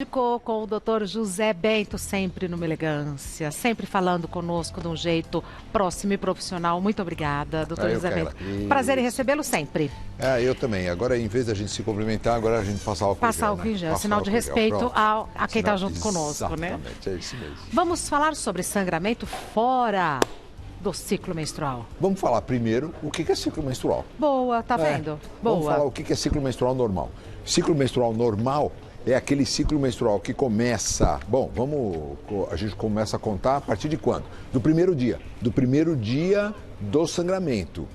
Com o doutor José Bento, sempre numa elegância, sempre falando conosco de um jeito próximo e profissional. Muito obrigada, doutor José Bento. Prazer em recebê-lo sempre. Eu também. Agora, em vez da gente se cumprimentar, agora a gente passa álcool Passa gel, álcool em gel, Passa sinal de respeito a quem está junto conosco, né? Exatamente, é isso mesmo. Vamos falar sobre sangramento fora do ciclo menstrual. Vamos falar primeiro o que é ciclo menstrual. Boa, tá vendo? Boa. Vamos falar o que é ciclo menstrual normal. Ciclo menstrual normal é aquele ciclo menstrual que começa... Bom, a gente começa a contar a partir de quando? Do primeiro dia. Do primeiro dia do sangramento.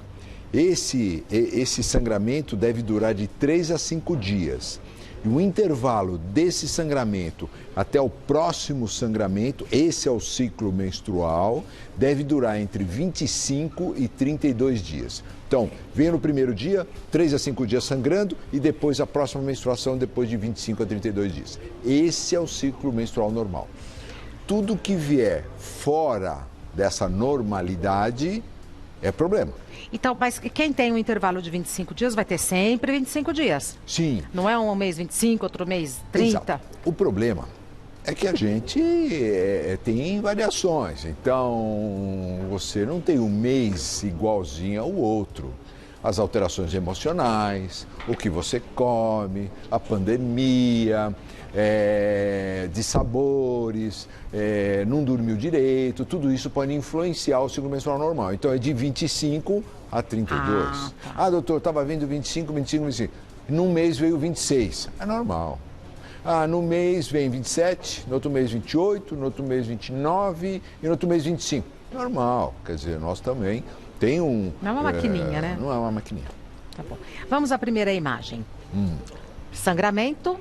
Esse sangramento deve durar de 3 a 5 dias. E o intervalo desse sangramento até o próximo sangramento, esse é o ciclo menstrual, deve durar entre 25 e 32 dias. Então, vem no primeiro dia, 3 a 5 dias sangrando e depois a próxima menstruação depois de 25 a 32 dias. Esse é o ciclo menstrual normal. Tudo que vier fora dessa normalidade é problema. Então, mas quem tem um intervalo de 25 dias vai ter sempre 25 dias. Sim. Não é um mês 25, outro mês 30. Exato. O problema é que a gente tem variações. Então, você não tem um mês igualzinho ao outro. As alterações emocionais, o que você come, a pandemia, de sabores, não dormiu direito, tudo isso pode influenciar o ciclo menstrual normal. Então, é de 25 a 32. Doutor, estava vindo 25. Num mês veio 26. É normal. No mês vem 27, no outro mês 28, no outro mês 29 e no outro mês 25. Normal. Quer dizer, nós também tem um... Não é uma maquininha, né? Não é uma maquininha. Tá bom. Vamos à primeira imagem. Sangramento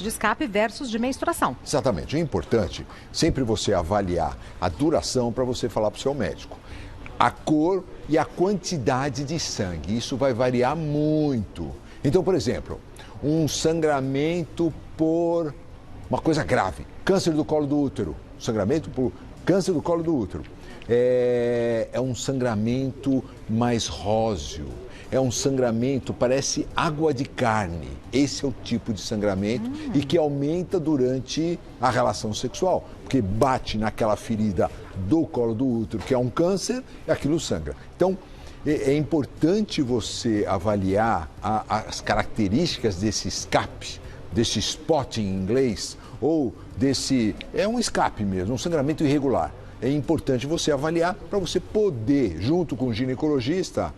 de escape versus de menstruação. Exatamente. É importante sempre você avaliar a duração para você falar para o seu médico. A cor e a quantidade de sangue. Isso vai variar muito. Então, por exemplo, um sangramento por uma coisa grave. Câncer do colo do útero. Sangramento por câncer do colo do útero. É um sangramento mais róseo. É um sangramento, parece água de carne. Esse é o tipo de sangramento e que aumenta durante a relação sexual. Porque bate naquela ferida do colo do útero, que é um câncer, e aquilo sangra. Então, é importante você avaliar as características desse escape, desse spot em inglês, ou é um escape mesmo, um sangramento irregular. É importante você avaliar para você poder, junto com o ginecologista,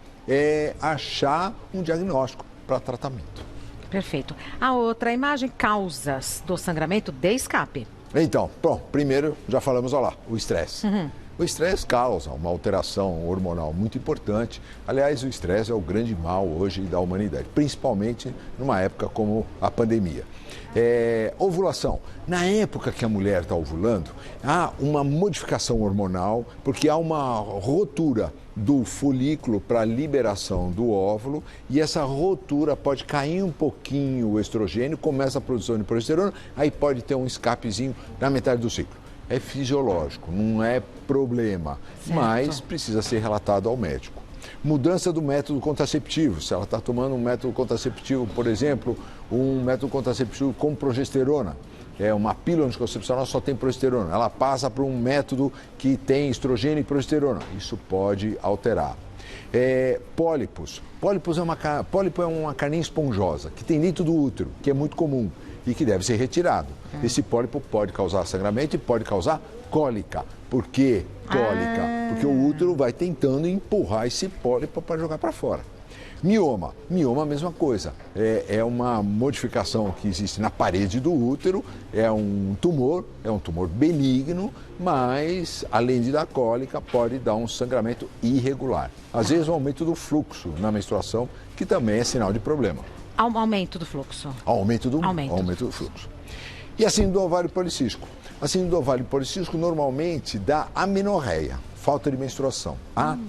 achar um diagnóstico para tratamento. Perfeito. A outra imagem, causas do sangramento de escape. Então, bom, primeiro já falamos, olha lá, o estresse. O estresse causa uma alteração hormonal muito importante. Aliás, o estresse é o grande mal hoje da humanidade, principalmente numa época como a pandemia. Ovulação. Na época que a mulher está ovulando, há uma modificação hormonal, porque há uma rotura do folículo para a liberação do óvulo e essa rotura pode cair um pouquinho o estrogênio, começa a produção de progesterona, aí pode ter um escapezinho na metade do ciclo. É fisiológico, não é problema, mas precisa ser relatado ao médico. Mudança do método contraceptivo, se ela está tomando um método contraceptivo, por exemplo, um método contraceptivo com progesterona, uma pílula anticoncepcional só tem progesterona, ela passa para um método que tem estrogênio e progesterona, isso pode alterar. Pólipos. Pólipo é uma carninha esponjosa que tem dentro do útero, que é muito comum e que deve ser retirado. Esse pólipo pode causar sangramento e pode causar cólica. Por que cólica? Porque o útero vai tentando empurrar esse pólipo para jogar para fora. Mioma. Mioma, a mesma coisa. É uma modificação que existe na parede do útero, é um tumor benigno, mas, além de dar cólica, pode dar um sangramento irregular. Às vezes, um aumento do fluxo na menstruação, que também é sinal de problema. Aumento do fluxo. Aumento do fluxo. E a síndrome do ovário policístico. A síndrome do ovário policístico normalmente dá amenorreia, falta de menstruação.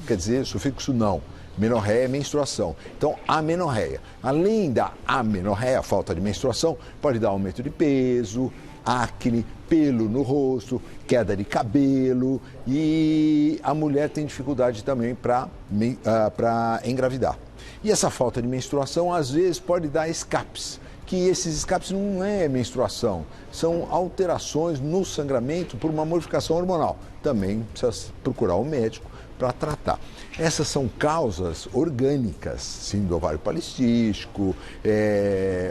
Quer dizer, sufixo não. Menorreia é menstruação. Então, amenorreia. Além da amenorreia, falta de menstruação, pode dar aumento de peso, acne, pelo no rosto, queda de cabelo e a mulher tem dificuldade também para engravidar. E essa falta de menstruação, às vezes, pode dar escapes, que esses escapes não é menstruação, são alterações no sangramento por uma modificação hormonal. Também precisa procurar um médico para tratar. Essas são causas orgânicas, síndrome do ovário policístico,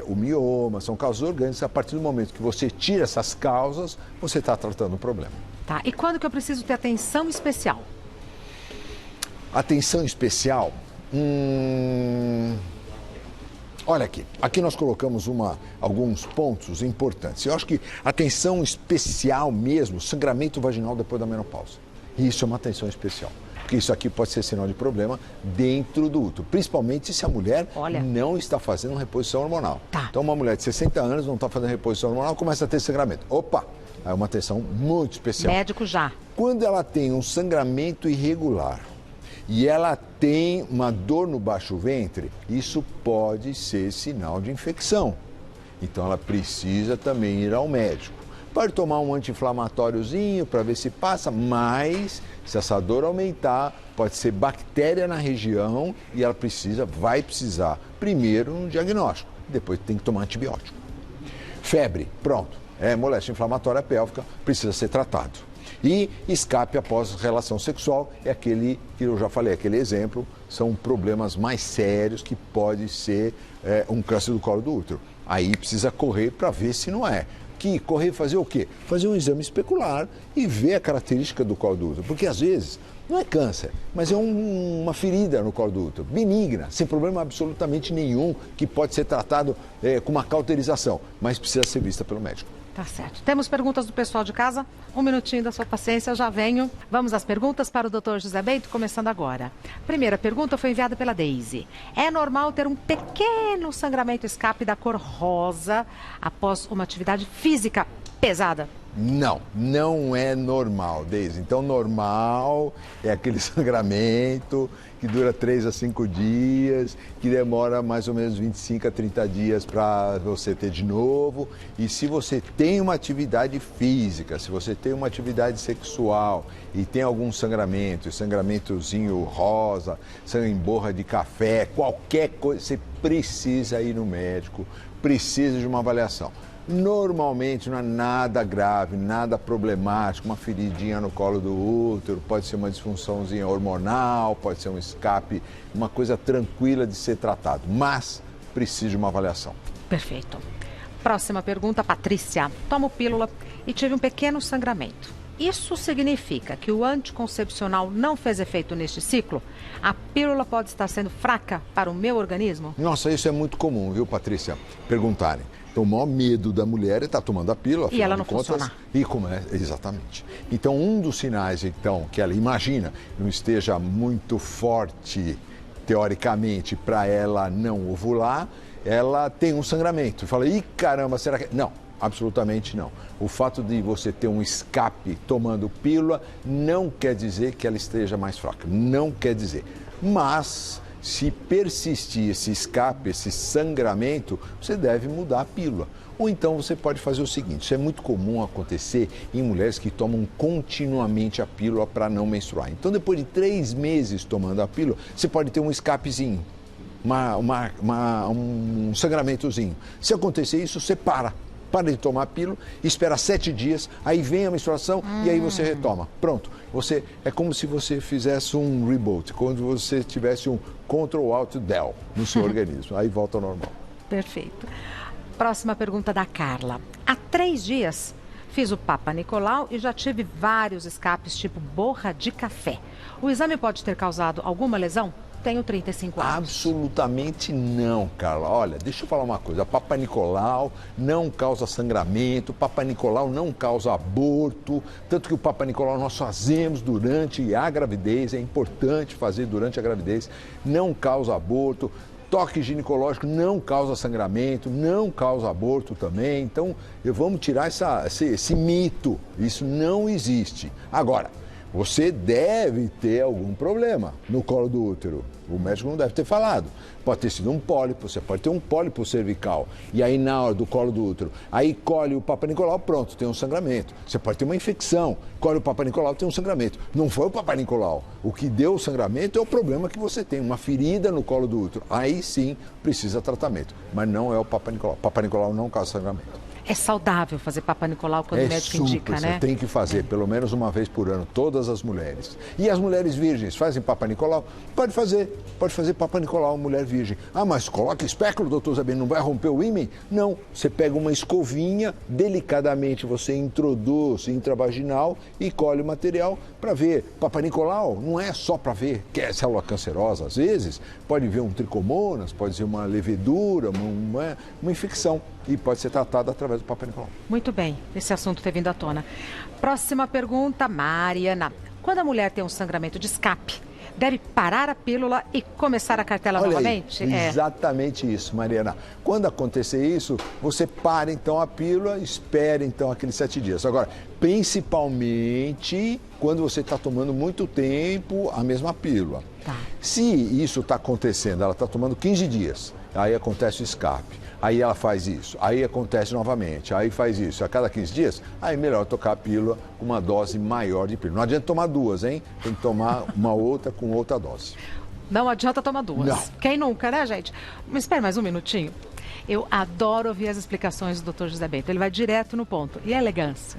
o mioma, são causas orgânicas. A partir do momento que você tira essas causas, você está tratando o problema. Tá, e quando que eu preciso ter atenção especial? Atenção especial? Olha aqui nós colocamos alguns pontos importantes. Eu acho que atenção especial mesmo, sangramento vaginal depois da menopausa. Isso é uma atenção especial, porque isso aqui pode ser sinal de problema dentro do útero, principalmente se a mulher não está fazendo reposição hormonal. Tá. Então uma mulher de 60 anos não está fazendo reposição hormonal, começa a ter sangramento. Opa! É uma atenção muito especial. Médico já. Quando ela tem um sangramento irregular, e ela tem uma dor no baixo ventre, isso pode ser sinal de infecção. Então ela precisa também ir ao médico. Pode tomar um anti-inflamatóriozinho para ver se passa, mas se essa dor aumentar, pode ser bactéria na região e ela vai precisar primeiro um diagnóstico, depois tem que tomar antibiótico. Febre, pronto, moléstia inflamatória pélvica, precisa ser tratado. E escape após relação sexual é aquele que eu já falei, aquele exemplo, são problemas mais sérios que pode ser um câncer do colo do útero. Aí precisa correr para ver se não é. Correr fazer o quê? Fazer um exame especular e ver a característica do colo do útero. Porque às vezes não é câncer, mas é uma ferida no colo do útero, benigna, sem problema absolutamente nenhum, que pode ser tratado com uma cauterização, mas precisa ser vista pelo médico. Tá certo. Temos perguntas do pessoal de casa? Um minutinho da sua paciência, eu já venho. Vamos às perguntas para o Dr. José Bento, começando agora. Primeira pergunta foi enviada pela Deise. É normal ter um pequeno sangramento escape da cor rosa após uma atividade física pesada? Não é normal, Deise. Então, normal é aquele sangramento que dura 3 a 5 dias, que demora mais ou menos 25 a 30 dias para você ter de novo. E se você tem uma atividade física, se você tem uma atividade sexual e tem algum sangramento, sangramentozinho rosa, sangue em borra de café, qualquer coisa, você precisa ir no médico, precisa de uma avaliação. Normalmente não é nada grave, nada problemático, uma feridinha no colo do útero, pode ser uma disfunçãozinha hormonal, pode ser um escape, uma coisa tranquila de ser tratado, mas precisa de uma avaliação. Perfeito. Próxima pergunta, Patrícia. Tomo pílula e tive um pequeno sangramento. Isso significa que o anticoncepcional não fez efeito neste ciclo? A pílula pode estar sendo fraca para o meu organismo? Nossa, isso é muito comum, viu, Patrícia? Perguntarem. Então, o maior medo da mulher é estar tomando a pílula, e ela não funciona. Exatamente. Então, um dos sinais, que ela imagina não esteja muito forte, teoricamente, para ela não ovular, ela tem um sangramento. E fala, ih, caramba, será que... Não, absolutamente não. O fato de você ter um escape tomando pílula não quer dizer que ela esteja mais fraca. Não quer dizer. Mas... se persistir esse escape, esse sangramento, você deve mudar a pílula. Ou então você pode fazer o seguinte, isso é muito comum acontecer em mulheres que tomam continuamente a pílula para não menstruar. Então, depois de 3 meses tomando a pílula, você pode ter um escapezinho, um sangramentozinho. Se acontecer isso, você para de tomar a pílula, espera 7 dias, aí vem a menstruação e aí você retoma. Pronto, é como se você fizesse um reboot, quando você tivesse um Ctrl-Alt-Del no seu organismo, aí volta ao normal. Perfeito. Próxima pergunta da Carla. Há 3 dias fiz o Papa Nicolau e já tive vários escapes tipo borra de café. O exame pode ter causado alguma lesão? Tenho 35 anos. Absolutamente não, Carla. Olha, deixa eu falar uma coisa. Papa Nicolau não causa sangramento, Papa Nicolau não causa aborto. Tanto que o Papa Nicolau nós fazemos durante a gravidez, é importante fazer durante a gravidez, não causa aborto. Toque ginecológico não causa sangramento, não causa aborto também. Então, vamos tirar esse mito. Isso não existe. Agora, você deve ter algum problema no colo do útero. O médico não deve ter falado. Pode ter sido um pólipo, você pode ter um pólipo cervical. E aí na hora do colo do útero, aí colhe o Papa Nicolau, pronto, tem um sangramento. Você pode ter uma infecção, colhe o Papa Nicolau, tem um sangramento. Não foi o Papa Nicolau. O que deu o sangramento é o problema que você tem, uma ferida no colo do útero. Aí sim precisa tratamento, mas não é o Papa Nicolau. O Papa Nicolau não causa sangramento. É saudável fazer Papa Nicolau quando o médico indica, né? Você tem que fazer pelo menos uma vez por ano, todas as mulheres. E as mulheres virgens fazem Papa Nicolau? Pode fazer Papa Nicolau, mulher virgem. Ah, mas coloca espéculo, doutor Zé Bento, não vai romper o ímen? Não, você pega uma escovinha, delicadamente você introduz intravaginal e colhe o material para ver. Papa Nicolau não é só para ver que é célula cancerosa, às vezes pode ver um tricomonas, pode ser uma levedura, uma infecção. E pode ser tratada através do Papa Nicolau. Muito bem, esse assunto ter vindo à tona. Próxima pergunta, Mariana. Quando a mulher tem um sangramento de escape, deve parar a pílula e começar a cartela novamente? Exatamente isso, Mariana. Quando acontecer isso, você para então a pílula, espere então aqueles 7 dias. Agora, principalmente quando você está tomando muito tempo a mesma pílula. Tá. Se isso está acontecendo, ela está tomando 15 dias, aí acontece o escape. Aí ela faz isso, aí acontece novamente, aí faz isso. A cada 15 dias, aí melhor tocar a pílula com uma dose maior de pílula. Não adianta tomar 2, hein? Tem que tomar uma outra com outra dose. Não adianta tomar 2. Não. Quem nunca, né, gente? Mas espera mais um minutinho. Eu adoro ouvir as explicações do Dr. José Bento. Ele vai direto no ponto. E a elegância?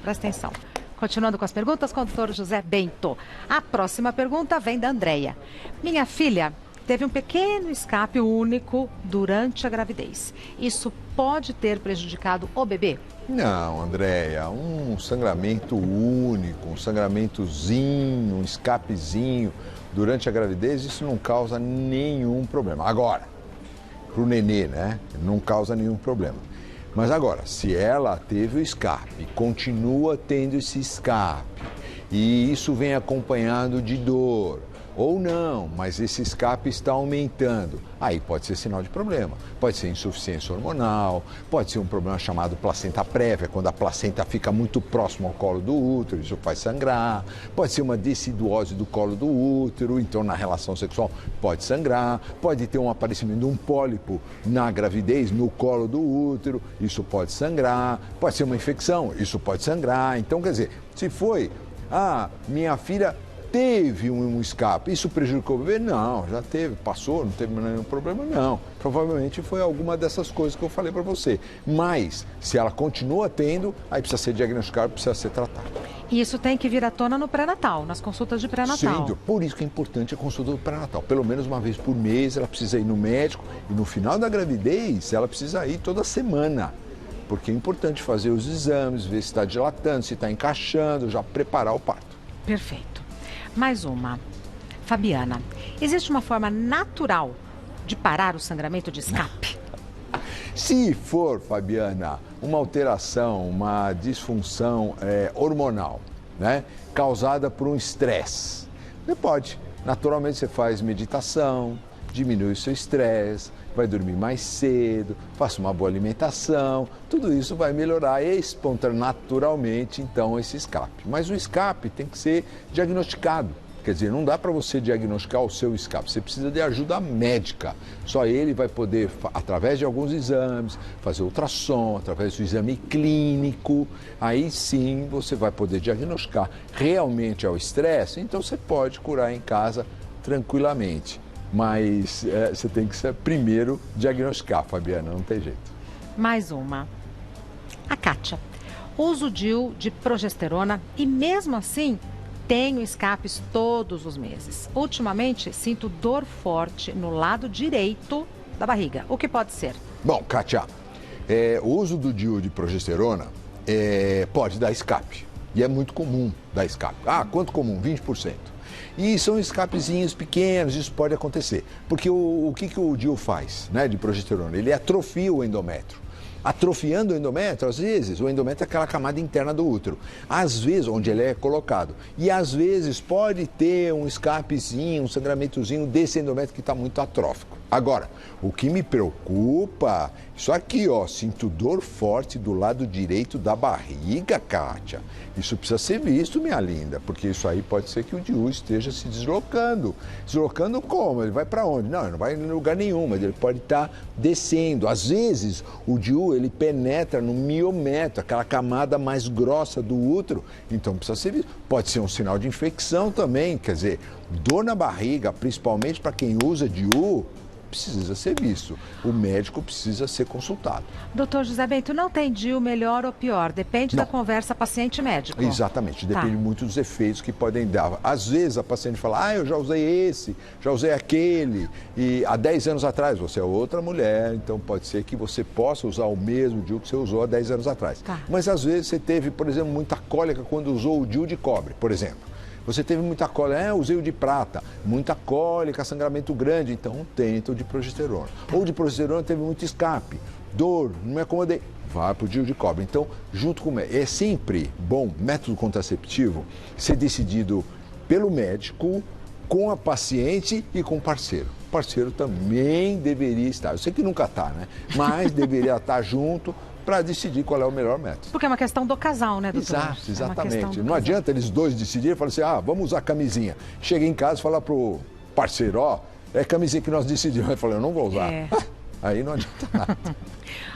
Presta atenção. Continuando com as perguntas com o Dr. José Bento. A próxima pergunta vem da Andréia. Minha filha teve um pequeno escape único durante a gravidez. Isso pode ter prejudicado o bebê? Não, Andréia, um sangramento único, um sangramentozinho, um escapezinho durante a gravidez, isso não causa nenhum problema. Agora, para o nenê, né, não causa nenhum problema. Mas agora, se ela teve o escape, continua tendo esse escape, e isso vem acompanhado de dor, ou não, mas esse escape está aumentando, aí pode ser sinal de problema. Pode ser insuficiência hormonal, pode ser um problema chamado placenta prévia, quando a placenta fica muito próxima ao colo do útero, isso faz sangrar. Pode ser uma deciduose do colo do útero, então na relação sexual pode sangrar. Pode ter um aparecimento de um pólipo na gravidez, no colo do útero, isso pode sangrar. Pode ser uma infecção, isso pode sangrar. Então, quer dizer, se foi, minha filha teve um escape, isso prejudicou o bebê? Não, já teve, passou, não teve nenhum problema, não. Provavelmente foi alguma dessas coisas que eu falei para você. Mas, se ela continua tendo, aí precisa ser diagnosticado, precisa ser tratado. E isso tem que vir à tona no pré-natal, nas consultas de pré-natal. Sim, por isso que é importante a consulta do pré-natal. Pelo menos uma vez por mês ela precisa ir no médico e no final da gravidez ela precisa ir toda semana. Porque é importante fazer os exames, ver se está dilatando, se está encaixando, já preparar o parto. Perfeito. Mais uma. Fabiana, existe uma forma natural de parar o sangramento de escape? Se for, Fabiana, uma alteração, uma disfunção hormonal, né, causada por um estresse, você pode. Naturalmente você faz meditação, diminui o seu estresse, vai dormir mais cedo, faça uma boa alimentação, tudo isso vai melhorar naturalmente, então, esse escape. Mas o escape tem que ser diagnosticado. Quer dizer, não dá para você diagnosticar o seu escape, você precisa de ajuda médica. Só ele vai poder, através de alguns exames, fazer ultrassom, através do exame clínico, aí sim você vai poder diagnosticar realmente é o estresse, então você pode curar em casa tranquilamente. Mas você tem que primeiro diagnosticar, Fabiana, não tem jeito. Mais uma. A Kátia. Uso DIU de progesterona e mesmo assim tenho escapes todos os meses. Ultimamente sinto dor forte no lado direito da barriga. O que pode ser? Bom, Kátia, o uso do DIU de progesterona pode dar escape. E é muito comum dar escape. Quanto comum? 20%. E são escapezinhos pequenos, isso pode acontecer. Porque o que o DIU faz, né, de progesterona? Ele atrofia o endométrio. Atrofiando o endométrio, às vezes, o endométrio é aquela camada interna do útero. Às vezes, onde ele é colocado. E às vezes pode ter um escapezinho, um sangramentozinho desse endométrio que está muito atrófico. Agora, o que me preocupa Isso aqui, ó, sinto dor forte do lado direito da barriga, Kátia. Isso precisa ser visto, minha linda, porque isso aí pode ser que o DIU esteja se deslocando. Deslocando como? Ele vai para onde? Não, ele não vai em lugar nenhum, mas ele pode estar descendo. Às vezes, o DIU, ele penetra no miométrio, aquela camada mais grossa do útero, então precisa ser visto. Pode ser um sinal de infecção também, quer dizer, dor na barriga, principalmente para quem usa DIU, precisa ser visto. O médico precisa ser consultado. Doutor José Bento, não tem DIU melhor ou pior? Depende da conversa paciente-médico. Exatamente, depende muito dos efeitos que podem dar. Às vezes a paciente fala, eu já usei esse, já usei aquele, e há 10 anos atrás você é outra mulher, então pode ser que você possa usar o mesmo DIU que você usou há 10 anos atrás. Mas às vezes você teve, por exemplo, muita cólica quando usou o DIU de cobre, por exemplo. Você teve muita cólica, usei o de prata, muita cólica, sangramento grande, então tenta o de progesterona. Ou de progesterona teve muito escape, dor, não me acomodei, vai para o DIU de cobre. Então, junto com o médico, é sempre bom, método contraceptivo, ser decidido pelo médico, com a paciente e com o parceiro. O parceiro também deveria estar, eu sei que nunca está, né? Mas deveria estar junto, para decidir qual é o melhor método. Porque é uma questão do casal, né, doutor? Exato, exatamente. Não adianta eles dois decidirem e falar assim, vamos usar camisinha. Chega em casa e fala pro parceiro, é camisinha que nós decidimos. Ele fala, eu não vou usar. Aí não adianta nada.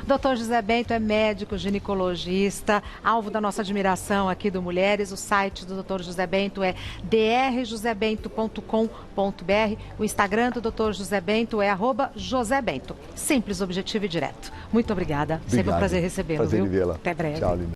Doutor José Bento é médico, ginecologista, alvo da nossa admiração aqui do Mulheres. O site do Dr. José Bento é drjosebento.com.br. O Instagram do Dr. José Bento é @josébento. Simples, objetivo e direto. Muito obrigada. Sempre um prazer recebê-lo. Prazer em vê-la. Até breve. Tchau, linda.